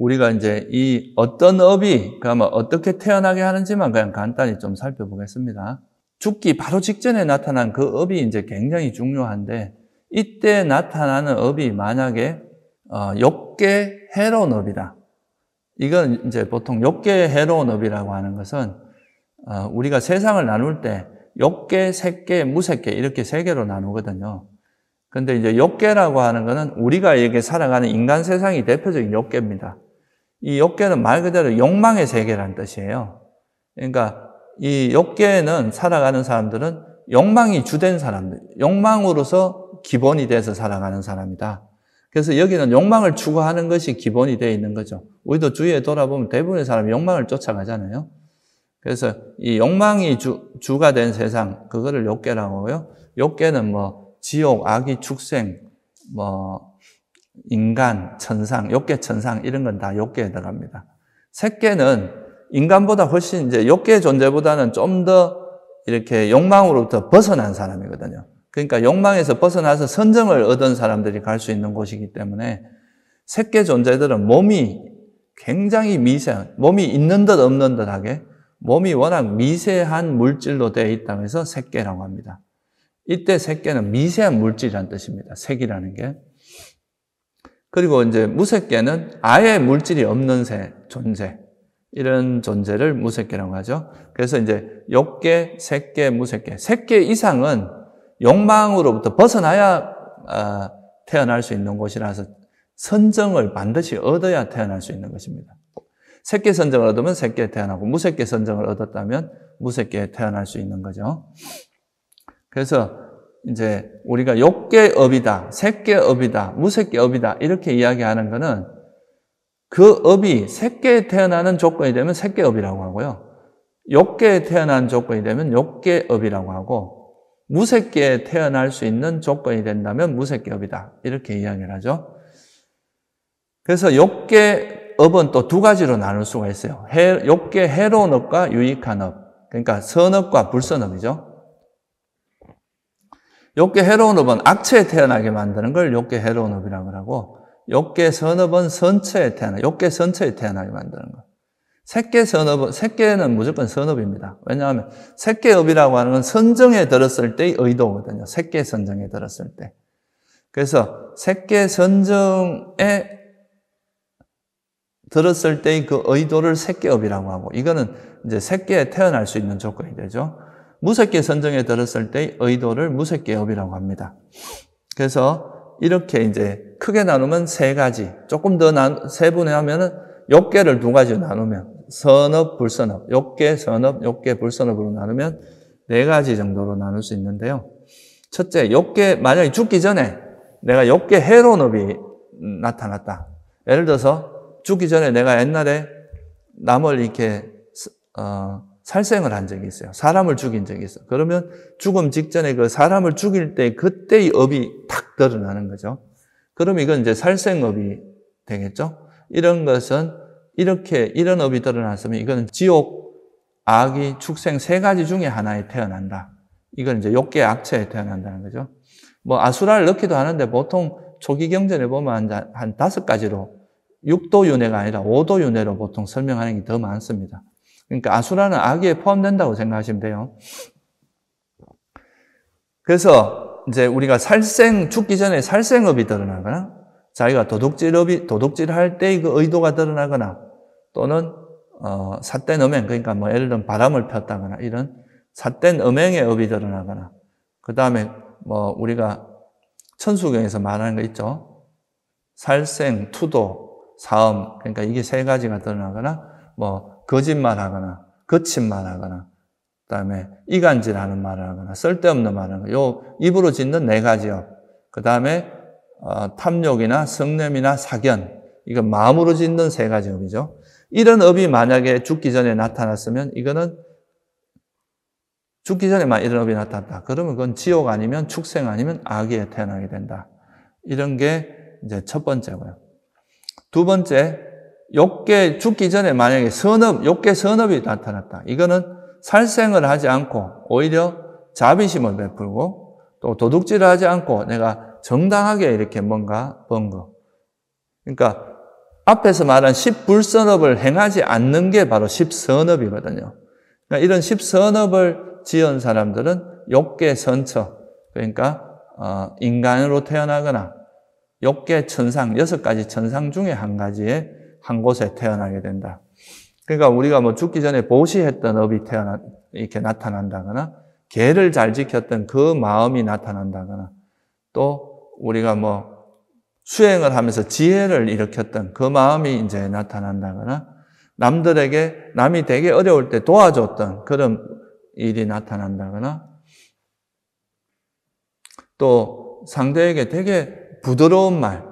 우리가 이제 이 어떤 업이 그러면 어떻게 태어나게 하는지만 그냥 간단히 좀 살펴보겠습니다. 죽기 바로 직전에 나타난 그 업이 이제 굉장히 중요한데, 이때 나타나는 업이 만약에 욕계 해로운 업이다. 이건 이제 보통 욕계 해로운 업이라고 하는 것은 우리가 세상을 나눌 때 욕계, 색계, 무색계 이렇게 세 개로 나누거든요. 근데 이제 욕계라고 하는 거는 우리가 이렇게 살아가는 인간 세상이 대표적인 욕계입니다. 이 욕계는 말 그대로 욕망의 세계라는 뜻이에요. 그러니까 이 욕계에는 살아가는 사람들은 욕망이 주된 사람들, 욕망으로서 기본이 돼서 살아가는 사람이다. 그래서 여기는 욕망을 추구하는 것이 기본이 되어 있는 거죠. 우리도 주위에 돌아보면 대부분의 사람이 욕망을 쫓아가잖아요. 그래서 이 욕망이 주가 된 세상, 그거를 욕계라고 하고요. 욕계는 뭐 지옥, 악의 축생, 뭐 인간, 천상, 욕계 천상 이런 건 다 욕계에 들어갑니다. 색계는 인간보다 훨씬 이제 욕계 존재보다는 좀 더 이렇게 욕망으로부터 벗어난 사람이거든요. 그러니까 욕망에서 벗어나서 선정을 얻은 사람들이 갈 수 있는 곳이기 때문에 색계 존재들은 몸이 굉장히 미세한, 몸이 있는 듯 없는 듯하게 몸이 워낙 미세한 물질로 되어 있다고 해서 색계라고 합니다. 이때 색계는 미세한 물질이라는 뜻입니다. 색이라는 게. 그리고 이제 무색계는 아예 물질이 없는 존재. 이런 존재를 무색계라고 하죠. 그래서 이제 욕계, 색계, 무색계. 색계 이상은 욕망으로부터 벗어나야 태어날 수 있는 곳이라서 선정을 반드시 얻어야 태어날 수 있는 것입니다. 색계 선정을 얻으면 색계에 태어나고 무색계 선정을 얻었다면 무색계에 태어날 수 있는 거죠. 그래서 이제 우리가 욕계업이다, 색계업이다, 무색계업이다 이렇게 이야기하는 것은 그 업이 색계에 태어나는 조건이 되면 색계업이라고 하고요. 욕계에 태어난 조건이 되면 욕계업이라고 하고 무색계에 태어날 수 있는 조건이 된다면 무색계업이다 이렇게 이야기를 하죠. 그래서 욕계업은 또 두 가지로 나눌 수가 있어요. 욕계 해로운 업과 유익한 업. 그러니까 선업과 불선업이죠. 욕계 해로운 업은 악체에 태어나게 만드는 걸 욕계 해로운 업이라고 하고, 욕계 선업은 욕계 선처에 태어나게 만드는 거. 색계 선업은, 색계는 무조건 선업입니다. 왜냐하면 색계업이라고 하는 건 선정에 들었을 때의 의도거든요. 색계 선정에 들었을 때. 그래서 색계 선정에 들었을 때의 그 의도를 색계업이라고 하고, 이거는 이제 색계에 태어날 수 있는 조건이 되죠. 무색계 선정에 들었을 때의 의도를 무색계업이라고 합니다. 그래서 이렇게 이제 크게 나누면 세 가지, 조금 더 세분화하면은 욕계를 두 가지로 나누면 선업, 불선업, 욕계, 선업, 욕계, 불선업으로 나누면 네 가지 정도로 나눌 수 있는데요. 첫째, 욕계, 만약에 죽기 전에 내가 욕계 해로운 업이 나타났다. 예를 들어서 죽기 전에 내가 옛날에 남을 이렇게 살생을 한 적이 있어요. 사람을 죽인 적이 있어요. 그러면 죽음 직전에 그 사람을 죽일 때 그때의 업이 탁 드러나는 거죠. 그럼 이건 이제 살생업이 되겠죠. 이런 것은 이런 업이 드러났으면 이거는 지옥, 악의, 축생 세 가지 중에 하나에 태어난다. 이건 이제 욕계 악체에 태어난다는 거죠. 뭐 아수라를 넣기도 하는데 보통 초기 경전에 보면 한 5가지로 6도 윤회가 아니라 5도 윤회로 보통 설명하는 게 더 많습니다. 그러니까 아수라는 악에 포함된다고 생각하시면 돼요. 그래서 이제 우리가 죽기 전에 살생업이 드러나거나 자기가 도둑질할 때의 그 의도가 드러나거나 또는 삿된 음행, 그러니까 뭐 예를 들면 바람을 폈다거나 이런 삿된 음행의 업이 드러나거나, 그 다음에 뭐 우리가 천수경에서 말하는 거 있죠. 살생, 투도, 사음, 그러니까 이게 세 가지가 드러나거나 뭐 거짓말하거나 거짓말하거나 그다음에 이간질하는 말을 하거나 쓸데없는 말을 하거나 요 입으로 짓는 네 가지 업. 그다음에 탐욕이나 성냄이나 사견, 이건 마음으로 짓는 세 가지 업이죠. 이런 업이 만약에 죽기 전에 나타났으면 이거는 죽기 전에만 이런 업이 나타났다. 그러면 그건 지옥 아니면 축생 아니면 악에 태어나게 된다. 이런 게 이제 첫 번째고요. 두 번째, 죽기 전에 만약에 욕계 선업이 나타났다. 이거는 살생을 하지 않고 오히려 자비심을 베풀고 또 도둑질을 하지 않고 내가 정당하게 이렇게 뭔가 번 거. 그러니까 앞에서 말한 십불선업을 행하지 않는 게 바로 십선업이거든요. 그러니까 이런 십선업을 지은 사람들은 욕계선처, 그러니까 인간으로 태어나거나 욕계천상, 6가지 천상 중에 한 곳에 태어나게 된다. 그러니까 우리가 뭐 죽기 전에 보시했던 업이 이렇게 나타난다거나, 계를 잘 지켰던 그 마음이 나타난다거나, 또 우리가 뭐 수행을 하면서 지혜를 일으켰던 그 마음이 이제 나타난다거나, 남이 되게 어려울 때 도와줬던 그런 일이 나타난다거나, 또 상대에게 되게 부드러운 말,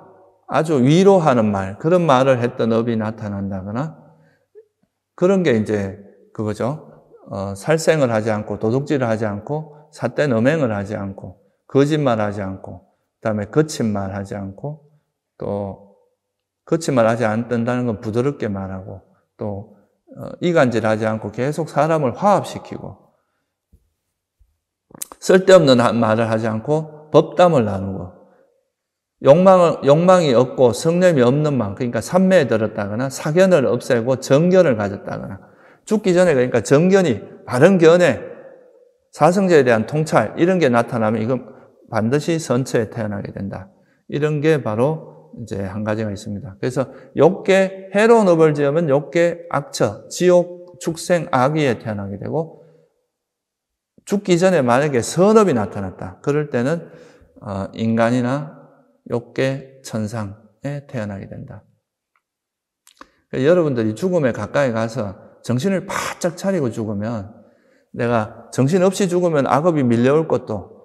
아주 위로하는 말, 그런 말을 했던 업이 나타난다거나, 그런 게 이제 그거죠. 살생을 하지 않고, 도둑질을 하지 않고, 삿된 음행을 하지 않고, 거짓말 하지 않고, 그 다음에 거친 말 하지 않고, 또 거친 말 하지 않는다는 건 부드럽게 말하고, 또 이간질 하지 않고 계속 사람을 화합시키고, 쓸데없는 말을 하지 않고 법담을 나누고, 욕망이 없고 성냄이 없는 마음, 그러니까 삼매에 들었다거나 사견을 없애고 정견을 가졌다거나, 죽기 전에 그러니까 정견이, 바른 견해, 사성제에 대한 통찰, 이런 게 나타나면 이건 반드시 선처에 태어나게 된다. 이런 게 바로 이제 한 가지가 있습니다. 그래서 욕계, 해로운 업을 지으면 욕계, 악처, 지옥, 축생, 악위에 태어나게 되고, 죽기 전에 만약에 선업이 나타났다. 그럴 때는 인간이나 욕계, 천상에 태어나게 된다. 여러분들이 죽음에 가까이 가서 정신을 바짝 차리고 죽으면, 내가 정신없이 죽으면 악업이 밀려올 것도,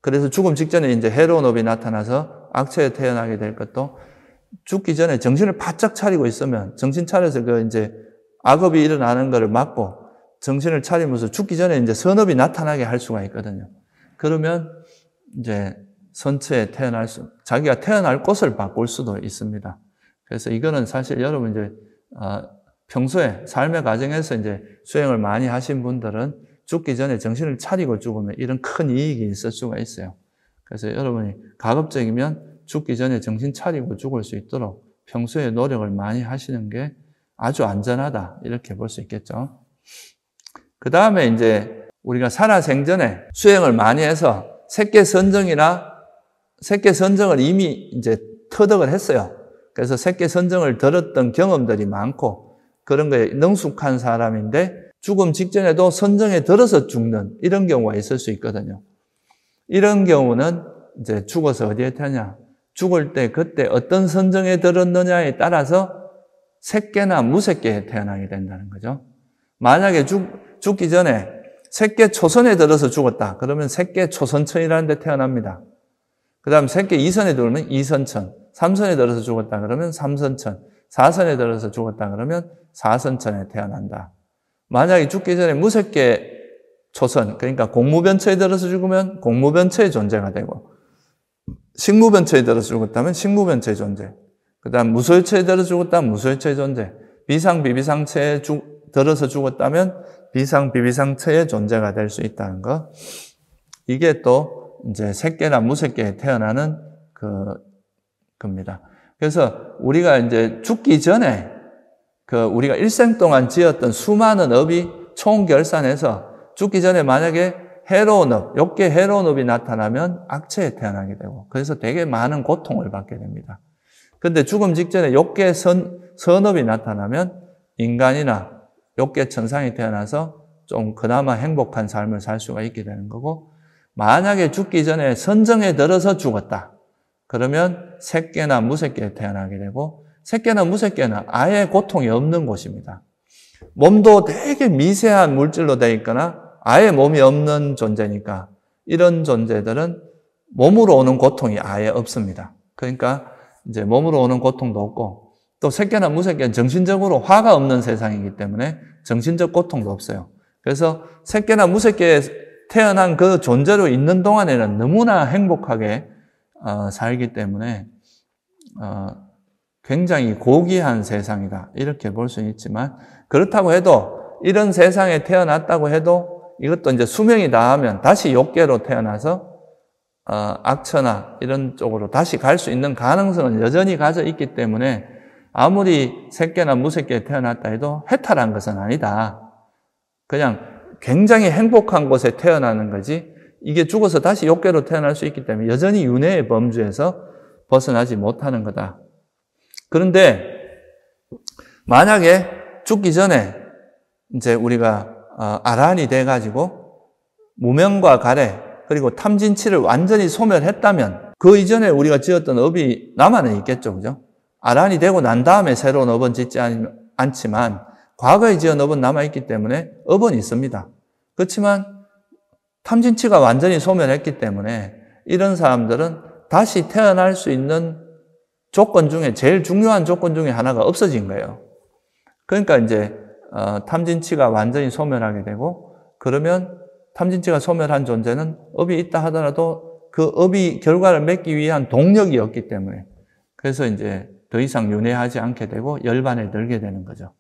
그래서 죽음 직전에 이제 해로운 업이 나타나서 악처에 태어나게 될 것도, 죽기 전에 정신을 바짝 차리고 있으면, 정신 차려서 이제 악업이 일어나는 것을 막고 정신을 차리면서 죽기 전에 이제 선업이 나타나게 할 수가 있거든요. 그러면 이제 선처에 자기가 태어날 곳을 바꿀 수도 있습니다. 그래서 이거는 사실 여러분 이제 평소에 삶의 과정에서 이제 수행을 많이 하신 분들은 죽기 전에 정신을 차리고 죽으면 이런 큰 이익이 있을 수가 있어요. 그래서 여러분이 가급적이면 죽기 전에 정신 차리고 죽을 수 있도록 평소에 노력을 많이 하시는 게 아주 안전하다, 이렇게 볼 수 있겠죠. 그 다음에 이제 우리가 살아생전에 수행을 많이 해서 새끼선정을 이미 이제 터득을 했어요. 그래서 새끼선정을 들었던 경험들이 많고 그런 거에 능숙한 사람인데, 죽음 직전에도 선정에 들어서 죽는 이런 경우가 있을 수 있거든요. 이런 경우는 이제 죽어서 어디에 태어나냐, 죽을 때 그때 어떤 선정에 들었느냐에 따라서 새끼나 무새끼에 태어나게 된다는 거죠. 만약에 죽기 전에 새끼 초선에 들어서 죽었다. 그러면 새끼 초선천이라는 데 태어납니다. 그 다음 새끼 이선에 들어오면 이선천, 3선에 들어서 죽었다. 그러면 삼선천, 4선에 들어서 죽었다. 그러면 사선천에 태어난다. 만약에 죽기 전에 무새끼 초선, 그러니까 공무변처에 들어서 죽으면 공무변처의 존재가 되고, 식무변처에 들어서 죽었다면 식무변처의 존재, 그 다음 무소유처에 들어서 죽었다면 무소유처의 존재, 비상비비상처에 들어서 죽었다면 비상비비상처의 존재가 될 수 있다는 것. 이게 또 이제 새끼나 무새끼에 태어나는 겁니다. 그래서 우리가 이제 죽기 전에 우리가 일생 동안 지었던 수많은 업이 총결산해서 죽기 전에 만약에 해로운 업, 욕계 해로운 업이 나타나면 악처에 태어나게 되고, 그래서 되게 많은 고통을 받게 됩니다. 근데 죽음 직전에 욕계 선업이 나타나면 인간이나 욕계 천상에 태어나서 좀 그나마 행복한 삶을 살 수가 있게 되는 거고, 만약에 죽기 전에 선정에 들어서 죽었다. 그러면 새끼나 무새끼에 태어나게 되고, 새끼나 무새끼는 아예 고통이 없는 곳입니다. 몸도 되게 미세한 물질로 되어 있거나 아예 몸이 없는 존재니까 이런 존재들은 몸으로 오는 고통이 아예 없습니다. 그러니까 이제 몸으로 오는 고통도 없고, 또 새끼나 무새끼는 정신적으로 화가 없는 세상이기 때문에 정신적 고통도 없어요. 그래서 새끼나 무새끼에 태어난 그 존재로 있는 동안에는 너무나 행복하게 살기 때문에 굉장히 고귀한 세상이다, 이렇게 볼 수는 있지만, 그렇다고 해도 이런 세상에 태어났다고 해도 이것도 이제 수명이 다하면 다시 욕계로 태어나서 악처나 이런 쪽으로 다시 갈 수 있는 가능성은 여전히 가져 있기 때문에 아무리 새끼나 무새끼에 태어났다 해도 해탈한 것은 아니다. 그냥 굉장히 행복한 곳에 태어나는 거지 이게 죽어서 다시 욕계로 태어날 수 있기 때문에 여전히 윤회의 범주에서 벗어나지 못하는 거다. 그런데 만약에 죽기 전에 이제 우리가 아라한이 돼가지고 무명과 가래 그리고 탐진치를 완전히 소멸했다면 그 이전에 우리가 지었던 업이 남아는 있겠죠, 그죠? 아라한이 되고 난 다음에 새로운 업은 짓지 않지만 과거에 지은 업은 남아있기 때문에 업은 있습니다. 그렇지만 탐진치가 완전히 소멸했기 때문에 이런 사람들은 다시 태어날 수 있는 조건 중에 제일 중요한 조건 중에 하나가 없어진 거예요. 그러니까 이제 탐진치가 완전히 소멸하게 되고 그러면 탐진치가 소멸한 존재는 업이 있다 하더라도 그 업이 결과를 맺기 위한 동력이 없기 때문에 그래서 이제 더 이상 윤회하지 않게 되고 열반에 들게 되는 거죠.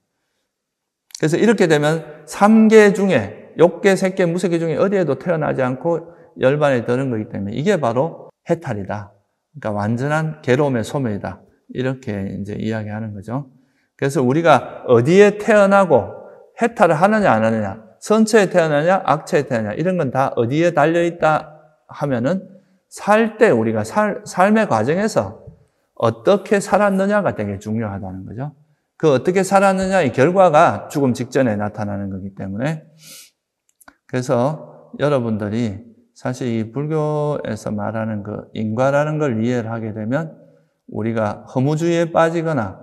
그래서 이렇게 되면 3계 중에 욕계, 색계, 무색계 중에 어디에도 태어나지 않고 열반에 드는 거기 때문에 이게 바로 해탈이다. 그러니까 완전한 괴로움의 소멸이다. 이렇게 이제 이야기하는 거죠. 그래서 우리가 어디에 태어나고 해탈을 하느냐 안 하느냐, 선처에 태어나냐, 악처에 태어나냐 이런 건 다 어디에 달려있다 하면은 살 때 우리가 삶의 과정에서 어떻게 살았느냐가 되게 중요하다는 거죠. 그 어떻게 살았느냐의 결과가 죽음 직전에 나타나는 거기 때문에 그래서 여러분들이 사실 이 불교에서 말하는 그 인과라는 걸 이해를 하게 되면 우리가 허무주의에 빠지거나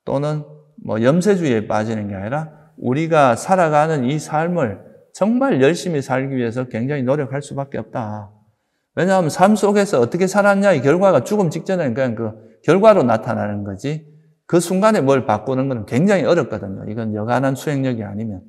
또는 뭐 염세주의에 빠지는 게 아니라 우리가 살아가는 이 삶을 정말 열심히 살기 위해서 굉장히 노력할 수밖에 없다. 왜냐하면 삶 속에서 어떻게 살았냐 이 결과가 죽음 직전에는 그냥 그 결과로 나타나는 거지 그 순간에 뭘 바꾸는 건 굉장히 어렵거든요. 이건 여간한 수행력이 아니면.